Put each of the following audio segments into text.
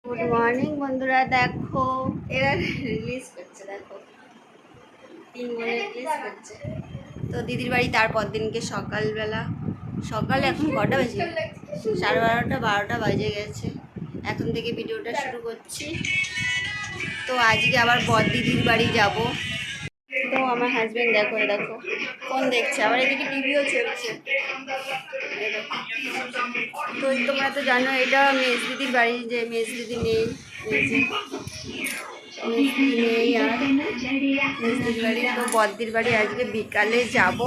Good morning বন্ধুরা, দেখো এরা রিলিজ করছে, দেখো 3 বোনে রিলিজ করছে। তো দিদির বাড়ি তারপর দিনকে সকালবেলা, সকাল এখন কটা বাজে, 12:30 12টা বাজে গেছে। এখন থেকে ভিডিওটা শুরু করছি। তো আজকে আবার বর দিদির বাড়ি যাব। তো আমার হাজবেন্ড দেখো দেখো ফোন দেখছে, আবার এদিকে টিভিও চলছে। তো তোমরা তো জানো এটা মেজ দিদির বাড়ি, যে মেজ দিদি নেই, মেজ দিদি নেই আর মেজ দিদির বাড়ি। তো বদ্দির বাড়ি আজকে বিকালে যাব।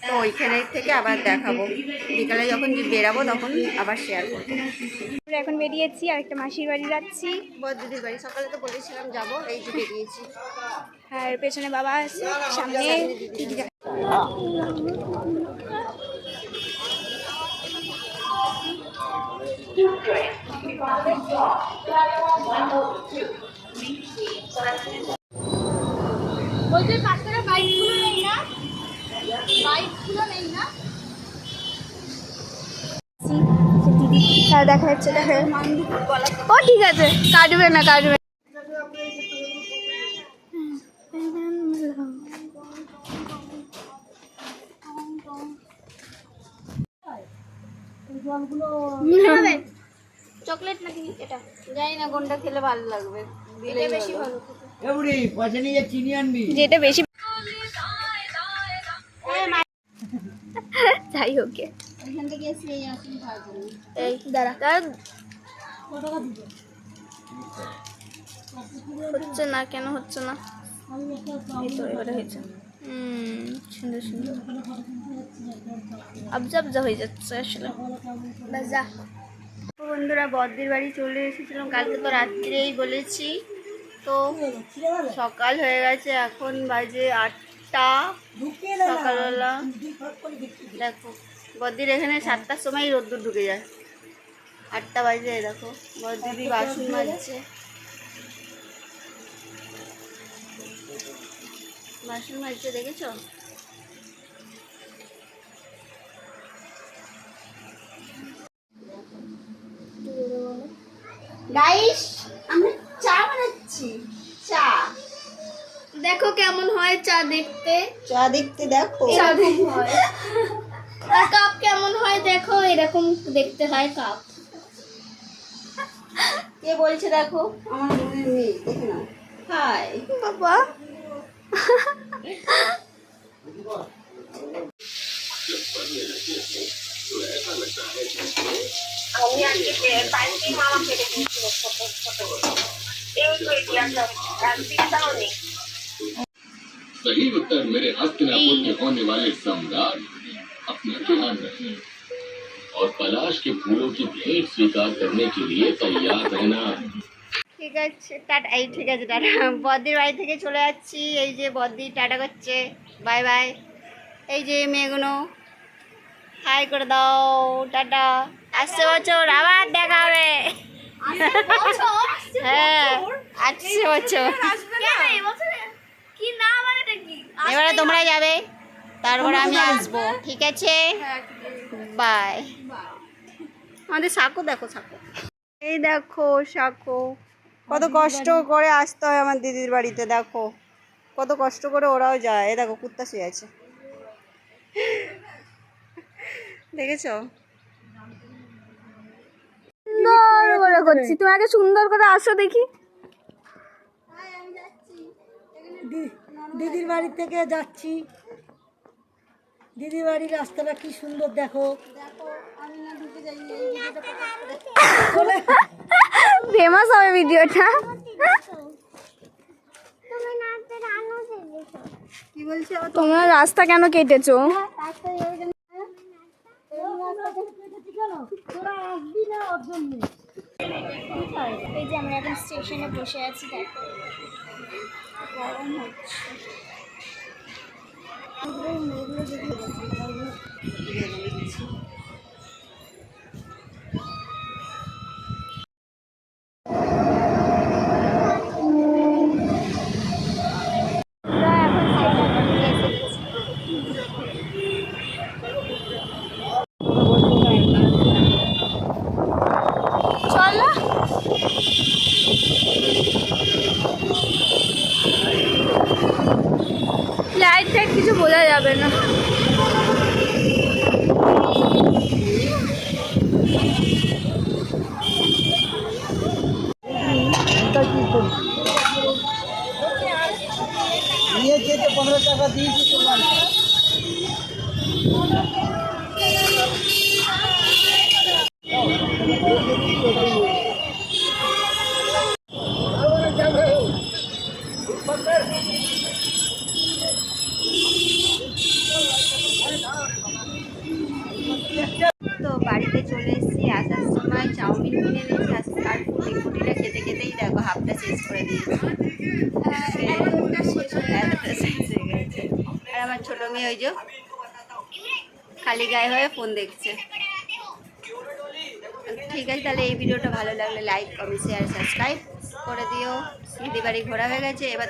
তো ওইখানে থেকে আবার দেখাবো, বিকালে যখন বেরাবো তখন আবার শেয়ার করবো। আমরা এখন বেরিয়েছি, আর একটা মাসির বাড়ি যাচ্ছি, বদ্দিদির বাড়ি। সকালে তো বলেছিলাম যাবো, এই যে বেরিয়েছি। আর পেছনে বাবা আছে, সামনে দিদি যাচ্ছে। বলছে পাঁচটা বাইকগুলো নেই না, বাইকগুলো নেই না। দেখা যাচ্ছে, দেখা ও ঠিক আছে, কাটবে না কাটবে। চকলেট নাকি এটা জানি না কোনটা খেলে ভালো লাগবে, এটা বেশি ভালো, পয়সা নিয়ে চিনি আনবি, যেটা বেশি যাই হোক। এখান থেকে এসে এই আসুন খাওয়ার জন্য। এই দাঁড়া, হচ্ছে না কেন, হচ্ছে না, এই তো এবারে হয়েছে। সুন্দর সুন্দর আবজা আবজা হয়ে যাচ্ছে আসলে। যা বন্ধুরা, বদ্দির বাড়ি চলে এসেছিলাম কালকে, তো রাত্রেই বলেছি। তো সকাল হয়ে গেছে, এখন বাজে 8টা সকালবেলা। দেখো বদ্দির এখানে 7টার সময় রোদ্দুর ঢুকে যায়, 8টা বাজে। দেখো বদ্দিদি বাসন মাজছে, বাসন মাজছে, দেখেছো? গাইস, আমরা চা বানাচ্ছি। চা দেখো কেমন হয় চা দেখতে, চা দেখতে দেখো এরকম হয়। আর কাপ কেমন হয় দেখো, এরকম দেখতে হয় কাপ। কে বলছে দেখো? আমার বোনের মেয়ে, দেখে নাও। হাই বাবা, सही उत्तर मेरे हस्तिनापुर के होने वाले सम्राट। अपना ध्यान रखें और पलाश के फूलों की भेंट स्वीकार करने के लिए तैयार रहना। ঠিক আছে, টাটা। এই ঠিক আছে, টাটা। বদ্দির বাড়ি থেকে চলে যাচ্ছি। এই যে বদ্দি টাটা করছে, বাই বাই। এই যে মেয়েগুলো হাই করে দাও, টাটা। আসছে বছর আবার দেখা হবে। হ্যাঁ, আসছে বছর। কি না মানে কি, এবারে তোমরা যাবে, তারপরে আমি আসবো, ঠিক আছে? বাই। আমাদের সাকো দেখো, সাকো এই দেখো, সাকো কত কষ্ট করে আসতে হয় আমার দিদির বাড়িতে। দেখো কত কষ্ট করে ওরাও যায়। এই দেখো কুত্তা শুয়ে আছে, দেখেছো? সুন্দর করে করছি, তুমি আগে সুন্দর করে আসো দেখি। দিদির বাড়ি থেকে যাচ্ছি। দিদির বাড়ির রাস্তাটা কি সুন্দর দেখো। ফেমাস হবে ভিডিওটা। কি বলছো? তোমরা রাস্তা কেন কেটেছো? এই যে আমরা এখন স্টেশনে বসে আছি, দেখো গরম হচ্ছে। চলো লাইট টাইট কিছু বোঝা যাবে না। নিয়েছে তো 15 টাকা দিয়েছি তোমার। তো বাড়িতে চলে এসেছি, আসার সময় চাউমিন কিনে নিয়েছি আর ফুটিটা খেতে খেতেই দেখো হাফটা শেষ করে দিয়েছি। এতটা শেষ হয়ে গেছে। আর আমার ছোটো মেয়ে ওই যে খালি গায়ে হয়ে ফোন দেখছে। ঠিক আছে, তাহলে এই ভিডিওটা ভালো লাগলে লাইক কমেন্ট শেয়ার সাবস্ক্রাইব করে দিও। দিদি বাড়ি ঘোরা হয়ে গেছে, এবার